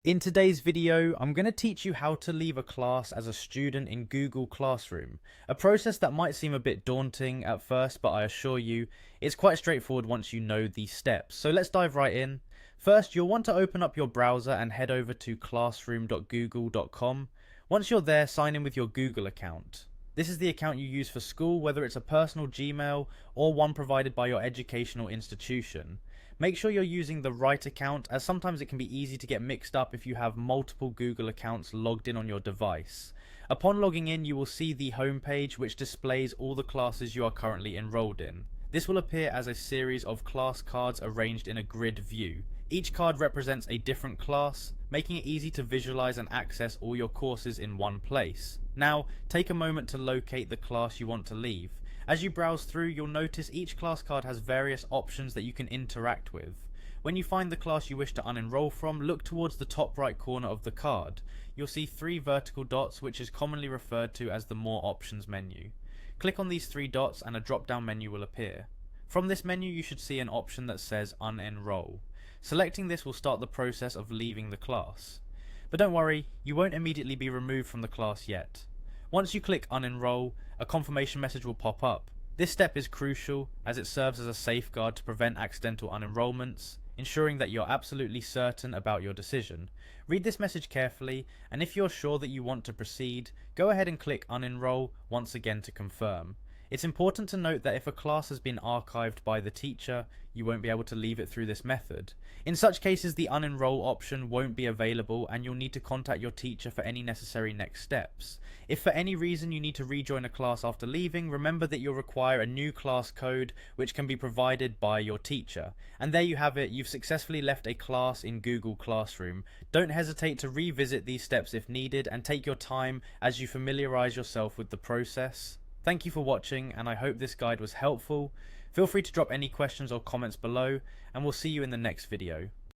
In today's video, I'm going to teach you how to leave a class as a student in Google Classroom, a process that might seem a bit daunting at first, but I assure you, it's quite straightforward once you know these steps. So let's dive right in. First, you'll want to open up your browser and head over to classroom.google.com. Once you're there, sign in with your Google account. This is the account you use for school, whether it's a personal Gmail or one provided by your educational institution. Make sure you're using the right account, as sometimes it can be easy to get mixed up if you have multiple Google accounts logged in on your device. Upon logging in, you will see the home page, which displays all the classes you are currently enrolled in. This will appear as a series of class cards arranged in a grid view. Each card represents a different class, making it easy to visualize and access all your courses in one place. Now, take a moment to locate the class you want to leave. As you browse through, you'll notice each class card has various options that you can interact with. When you find the class you wish to unenroll from, look towards the top right corner of the card. You'll see 3 vertical dots, which is commonly referred to as the More Options menu. Click on these 3 dots and a drop-down menu will appear. From this menu, you should see an option that says Unenroll. Selecting this will start the process of leaving the class. But don't worry, you won't immediately be removed from the class yet. Once you click Unenroll, a confirmation message will pop up. This step is crucial as it serves as a safeguard to prevent accidental unenrollments, ensuring that you're absolutely certain about your decision. Read this message carefully, and if you're sure that you want to proceed, go ahead and click Unenroll once again to confirm. It's important to note that if a class has been archived by the teacher, you won't be able to leave it through this method. In such cases, the unenroll option won't be available and you'll need to contact your teacher for any necessary next steps. If for any reason you need to rejoin a class after leaving, remember that you'll require a new class code which can be provided by your teacher. And there you have it, you've successfully left a class in Google Classroom. Don't hesitate to revisit these steps if needed and take your time as you familiarize yourself with the process. Thank you for watching, and I hope this guide was helpful. Feel free to drop any questions or comments below, and we'll see you in the next video.